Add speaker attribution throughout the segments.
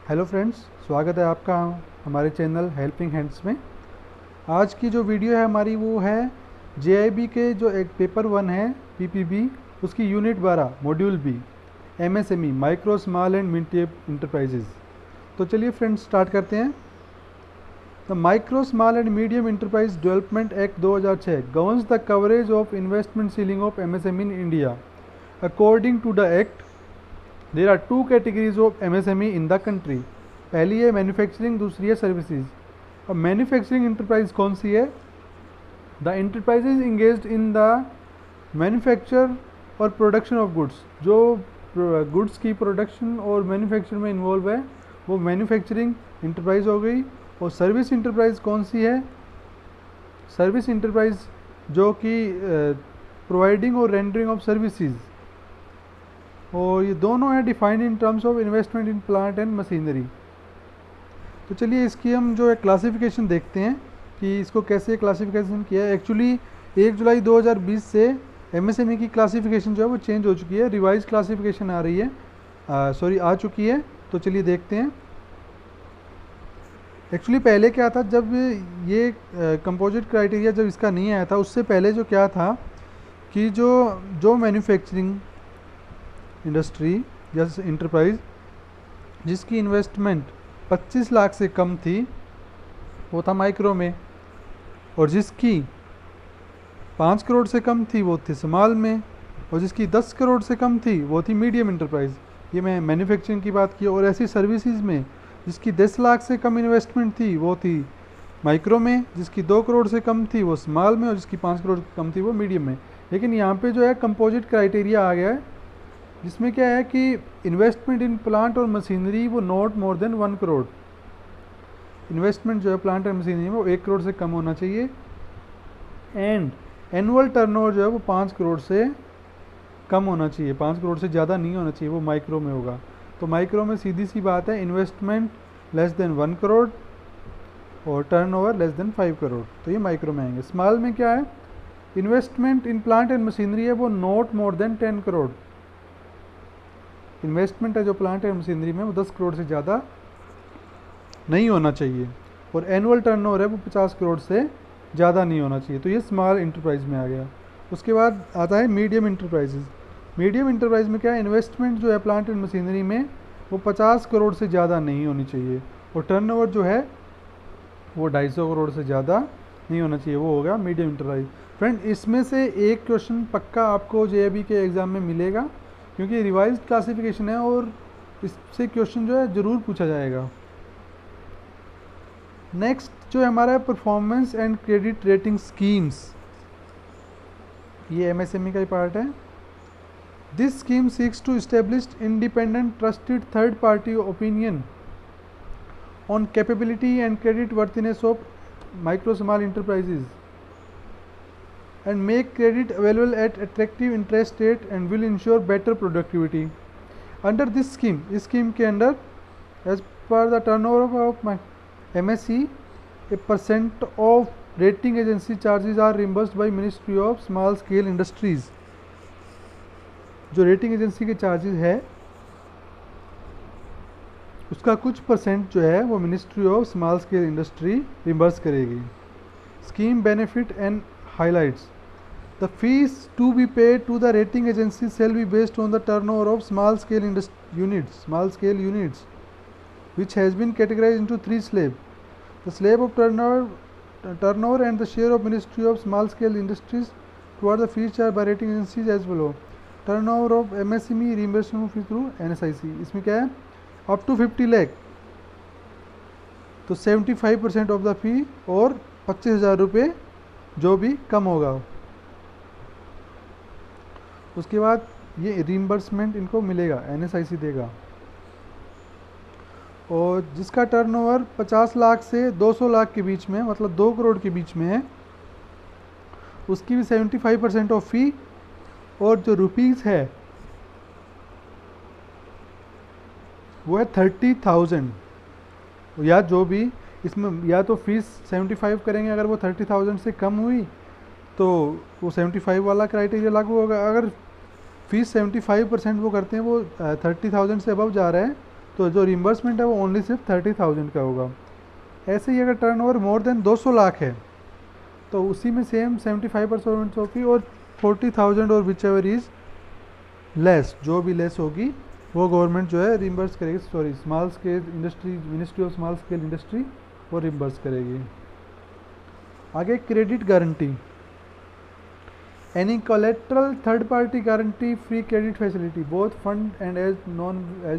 Speaker 1: Hello friends, स्वागत है आपका हमारे चैनल हेल्पिंग हैंड्स में। आज की जो वीडियो है हमारी वो है जेआईबी के जो एक पेपर 1 है पीपीबी, उसकी unit 12 module B MSME micro small and medium enterprises. तो चलिए फ्रेंड्स स्टार्ट करते हैं। The micro small and medium enterprise development act 2006 governs the coverage of investment ceiling of MSME in India. According to the act there are two categories of MSME in the country. पहली है manufacturing, दूसरी है services. अब manufacturing enterprise कौन सी है? The enterprises engaged in the manufacture और production of goods. जो goods की प्रोडक्शन और मैन्युफैक्चर में इन्वॉल्व है वो मैन्युफैक्चरिंग इंटरप्राइज हो गई। और सर्विस इंटरप्राइज कौन सी है? सर्विस इंटरप्राइज जो कि प्रोवाइडिंग और रेंडरिंग ऑफ सर्विसेज, और ये दोनों है defined in terms of investment in plant and machinery. तो चलिए इसकी हम जो है क्लासिफिकेशन देखते हैं कि इसको कैसे क्लासिफिकेशन किया है। एक्चुअली 1 जुलाई 2020 से एमएसएमई की क्लासिफिकेशन जो है वो चेंज हो चुकी है, रिवाइज क्लासिफिकेशन आ रही है, आ चुकी है। तो चलिए देखते हैं। एक्चुअली पहले क्या था, जब ये कंपोजिट क्राइटेरिया जब इसका नहीं आया था, उससे पहले जो क्या था कि जो मैन्युफैक्चरिंग इंडस्ट्री या इंटरप्राइज जिसकी इन्वेस्टमेंट 25 लाख से कम थी वो था माइक्रो में, और जिसकी 5 करोड़ से कम थी वो थी स्मॉल में, और जिसकी 10 करोड़ से कम थी वो थी मीडियम इंटरप्राइज। ये मैं मैन्युफैक्चरिंग की बात की। और ऐसी सर्विसेज में जिसकी 10 लाख से कम इन्वेस्टमेंट थी वो थी माइक्रो में, जिसकी 2 करोड़ से कम थी वो स्मॉल में, और जिसकी 5 करोड़ से कम थी वो मीडियम में। लेकिन यहाँ पे जो है कंपोजिट क्राइटेरिया आ गया है, जिसमें क्या है कि इन्वेस्टमेंट इन प्लांट और मशीनरी वो not more than 1 crore. Investment जो है प्लांट और मशीनरी में वो 1 करोड़ से कम होना चाहिए। एंड एनुअल टर्नओवर जो है वो 5 करोड़ से कम होना चाहिए, 5 करोड़ से ज़्यादा नहीं होना चाहिए, वो माइक्रो में होगा। तो माइक्रो में सीधी सी बात है, इन्वेस्टमेंट लेस देन 1 करोड़ और टर्नओवर लेस देन 5 करोड़, तो ये माइक्रो में आएंगे। स्मॉल में क्या है, investment in plant and machinery है वो not more than 10 crore. Investment है जो प्लांट एंड मशीनरी में वो 10 करोड़ से ज़्यादा नहीं होना चाहिए, और एनुअल टर्नओवर है वो 50 करोड़ से ज़्यादा नहीं होना चाहिए। तो ये स्मॉल इंटरप्राइज में आ गया। उसके बाद आता है मीडियम इंटरप्राइजेज। मीडियम इंटरप्राइज में क्या है, इन्वेस्टमेंट जो है प्लांट एंड मशीनरी में वो 50 करोड़ से ज़्यादा नहीं होनी चाहिए, और टर्नओवर जो है वो 250 करोड़ से ज़्यादा नहीं होना चाहिए, वो होगा मीडियम इंटरप्राइज। फ्रेंड, इसमें से एक क्वेश्चन पक्का आपको जेईबी के एग्ज़ाम में मिलेगा, क्योंकि रिवाइज क्लासिफिकेशन है और इससे क्वेश्चन जो है ज़रूर पूछा जाएगा। नेक्स्ट जो हमारा है performance and credit rating schemes, ये एमएसएमई का ही पार्ट है। This scheme seeks to establish independent trusted third party opinion on capability and credit worthiness of micro small enterprises and make credit available at attractive interest rate and will ensure better productivity. Under this scheme, इस scheme के अंदर as per the turnover of my MSE, a percent of rating agency charges are reimbursed by Ministry of Small Scale Industries. जो rating agency के charges है उसका कुछ percent जो है वो ministry of small scale industry reimburse करेगी। Scheme benefit and highlights. The fees to be paid to the rating agency shall be based on the turnover of small scale units, which has been categorized into 3 slabs. The slab of turnover and the share of Ministry of Small Scale Industries toward the fees charged by rating agencies as below. Turnover of MSME reimbursement fee through NSIC. इसमें क्या है, up to 50 lakh तो 75% of the fee, और 25,000 रुपये जो भी कम होगा। उसके बाद ये रिम्बर्समेंट इनको मिलेगा, एनएसआईसी देगा। और जिसका टर्नओवर 50 लाख से 200 लाख के बीच में, मतलब 2 करोड़ के बीच में है, उसकी भी 75% ऑफ फी, और जो रुपीज़ है वो है 30,000, या जो भी इसमें या तो फीस 75 करेंगे, अगर वो 30,000 से कम हुई तो वो 75 वाला क्राइटेरिया लागू होगा। अगर फीस 75% वो करते हैं, वो 30,000 से अबव जा रहा है, तो जो रिम्बर्समेंट है वो ओनली सिर्फ 30,000 का होगा। ऐसे ही अगर टर्नओवर मोर देन 200 लाख है तो उसी में सेम 75% होगी, और 40,000 और विच एवर इज़ लेस, जो भी लेस होगी वो गवर्नमेंट जो है रिम्बर्स करेगी, sorry small scale industry, ministry of small scale industry वो रिम्बर्स करेगी। आगे credit guarantee, any collateral third party guarantee free credit facility both fund and as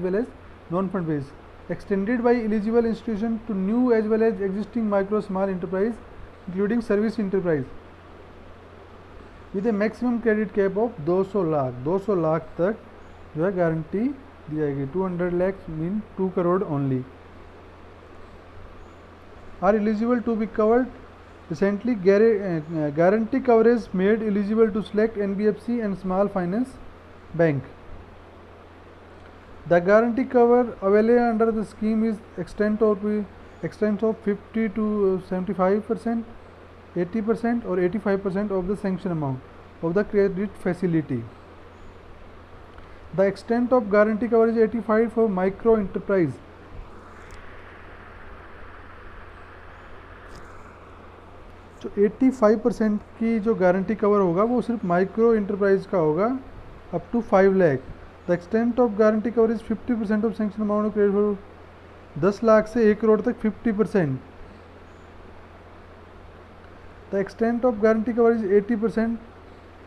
Speaker 1: well as non fund base extended by eligible institution to new as well as existing micro small enterprise including service enterprise with a maximum credit cap of 200 lakh. 200 lakh तक जो है guarantee दी जाएगी। 200 lakhs mean 2 crore only. Are eligible to be covered recently guarantee coverage made eligible to select NBFC and small finance bank। The guarantee cover available under the scheme is extent of 50 to 75%, 80% or 85% of the sanction amount of the credit facility. The extent of guarantee cover is 85 for micro enterprise. जो 85% की जो guarantee cover होगा वो सिर्फ micro enterprise का होगा up to 5 lakh. The extent of guarantee cover is 50% of sanction amount of credit for 10 lakh से 1 करोड़ तक 50%। The extent of guarantee cover is 80%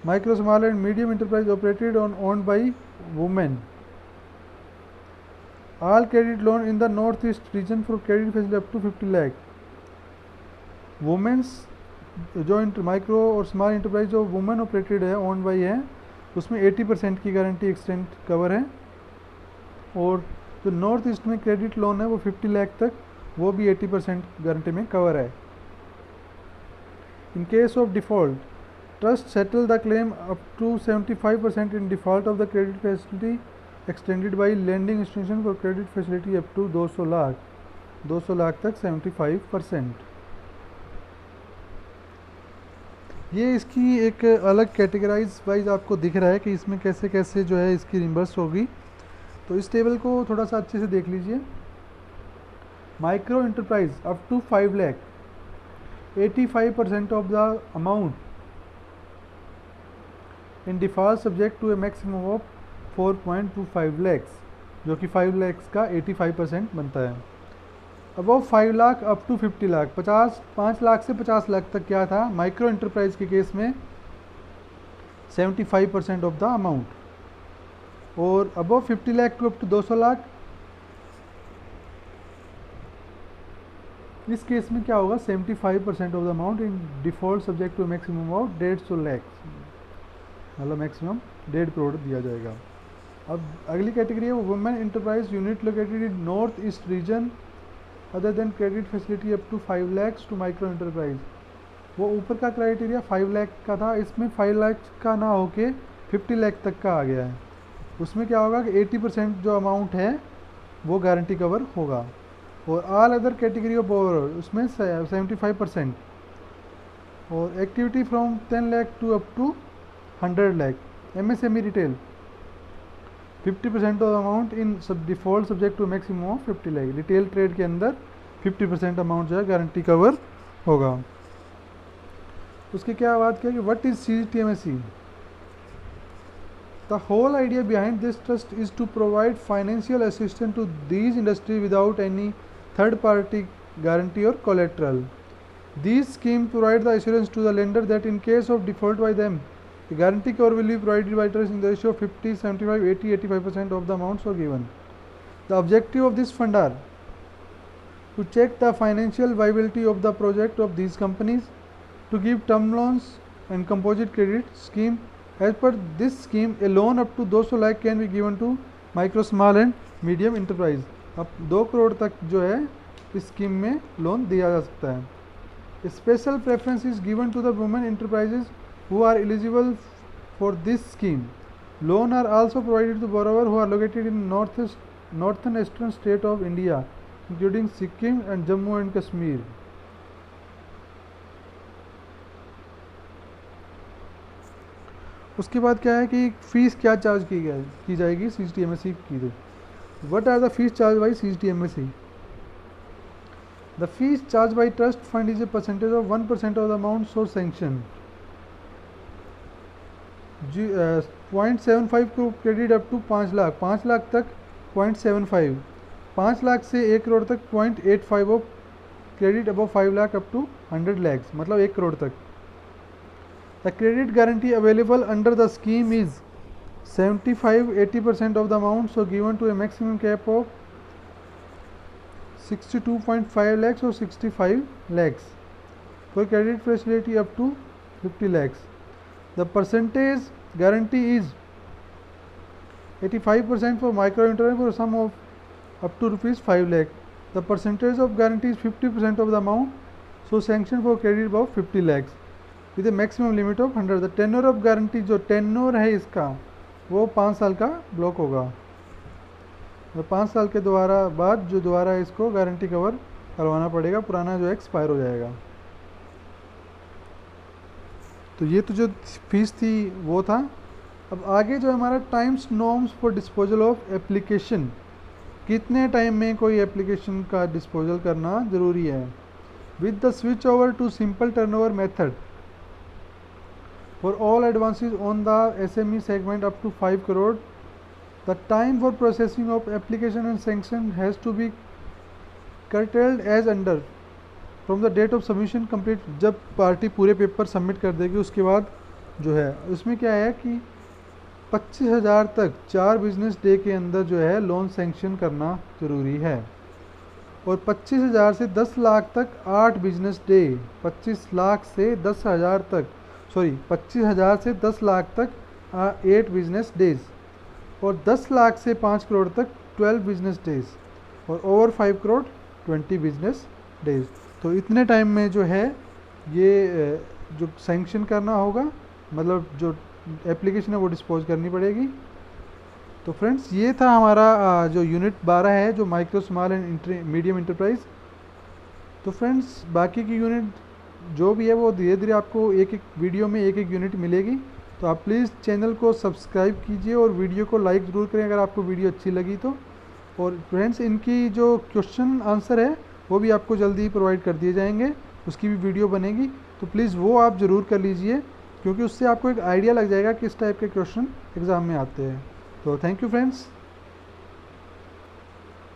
Speaker 1: micro small and medium enterprise operated on owned by women. All credit loan in the north east region for credit facility up to 50 lakh. Womens जो micro और small enterprise जो women operated है, owned by है, उसमें 80% की guarantee extent cover है। और जो नॉर्थ ईस्ट में क्रेडिट लोन है वो 50 लाख तक, वो भी 80% गारंटी में कवर है। In case of default trust settle the claim up to 75% in default of the credit facility extended by lending institution for credit facility up to 200 lakh. 200 lakh तक 75%। ये इसकी एक अलग कैटेगराइज वाइज आपको दिख रहा है कि इसमें कैसे कैसे जो है इसकी रिम्बर्स होगी। तो इस टेबल को थोड़ा सा अच्छे से देख लीजिए। Micro enterprise up to 5 lakh 85% of the amount in default subject to a maximum of 4.25 lakhs, जो कि 5 लैक्स का 85% बनता है। Above 5 lakh up to 50 lakh, 5 lakh से 50 लाख तक क्या था माइक्रो इंटरप्राइज के केस में 75% ऑफ द अमाउंट। और above 50 lakh to up to 200 lakh, इस केस में क्या होगा 75% of the amount in default subject to maximum of 150 lakh, मतलब मैक्सिमम 1.5 करोड़ दिया जाएगा। अब अगली कैटेगरी है women enterprise unit located in north east region other than credit facility up to 5 lakh to micro enterprise. वो ऊपर का क्राइटेरिया 5 लाख का था, इसमें 5 लाख का ना होके 50 लाख तक का आ गया है। उसमें क्या होगा कि 80% जो अमाउंट है वो गारंटी कवर होगा। और all other category of borrower उसमें 75%। और activity from 10 lakh to up to 100 lakh. MSME retail 50% of amount in सब default subject to maximum of 50 lakh. Retail trade के अंदर 50% अमाउंट जो है गारंटी कवर होगा। उसकी क्या बात किया कि what is CGTMSE। The whole idea behind this trust is to provide financial assistance to these industries without any third party guarantee or collateral. These schemes provide the assurance to the lender that in case of default by them, the guarantee cover will be provided by trust in the ratio of 50, 75, 80, 85% of the amounts are given. The objective of this fund are to check the financial viability of the project of these companies, to give term loans and composite credit scheme. As per this scheme, a loan up to 200 lakh can be given to micro, small and medium enterprise. अब 2 करोड़ तक जो है इस scheme में loan दिया जा सकता है। Special preference is given to the women enterprises who are eligible for this scheme. Loan are also provided to borrowers who are located in northern eastern state of India, including Sikkim and Jammu and Kashmir. उसके बाद क्या है कि fees क्या charge की जाएगी CGTMSE की। What are the fees charged by CGTMSE? The fees charged by trust fund is a percentage of 1% of the amount so sanction. 0.75 को credit up to 5 lakh, 5 lakh तक 0.75, 5 लाख से 1 करोड़ तक 0.85 of credit above 5 lakh up to 100 lakhs, मतलब 1 करोड़ तक. The credit guarantee available under the scheme is 75-80% of the amount so given to a maximum cap of 62.5 lakhs or 65 lakhs for credit facility up to 50 lakhs. The percentage guarantee is 85% for micro enterprise for a sum of up to rupees 5 lakh. The percentage of guarantee is 50% of the amount so sanction for credit above 50 lakhs with a maximum limit of 100. The tenure of guarantee जो tenure है इसका वो 5 साल का block होगा. तो 5 साल के बाद जो दोबारा इसको गारंटी कवर करवाना पड़ेगा, पुराना जो एक्सपायर हो जाएगा. तो ये तो जो फीस थी वो था. अब आगे जो हमारा times norms for disposal of application, कितने टाइम में कोई एप्लीकेशन का डिस्पोजल करना ज़रूरी है. With the switch over to simple turnover method for all advances on the SME segment up to 5 crore, the time for processing of application and sanction has to be curtailed as under from the date of submission complete. जब party पूरे paper submit कर देगी उसके बाद जो है उसमें क्या है कि 25,000 तक 4 बिजनेस डे के अंदर जो है लोन सैंक्शन करना ज़रूरी है, और 25,000 से 10 लाख तक 8 बिजनेस डे, 25 लाख से 10,000 तक 25,000 से 10 लाख तक 8 बिजनेस डेज, और 10 लाख से 5 करोड़ तक 12 बिजनेस डेज, और ओवर 5 करोड़ 20 बिजनेस डेज. तो इतने टाइम में जो है ये जो सैंक्शन करना होगा, मतलब जो एप्लीकेशन है वो डिस्पोज करनी पड़ेगी. तो फ्रेंड्स ये था हमारा जो यूनिट 12 है जो micro small and medium enterprise. तो फ्रेंड्स बाकी की यूनिट जो भी है वो धीरे धीरे आपको एक एक वीडियो में एक एक यूनिट मिलेगी. तो आप प्लीज़ चैनल को सब्सक्राइब कीजिए और वीडियो को लाइक ज़रूर करें अगर आपको वीडियो अच्छी लगी तो. और फ्रेंड्स इनकी जो क्वेश्चन आंसर है वो भी आपको जल्दी प्रोवाइड कर दिए जाएंगे, उसकी भी वीडियो बनेगी. तो प्लीज़ वो आप ज़रूर कर लीजिए क्योंकि उससे आपको एक आइडिया लग जाएगा किस टाइप के क्वेश्चन एग्ज़ाम में आते हैं. तो थैंक यू फ्रेंड्स.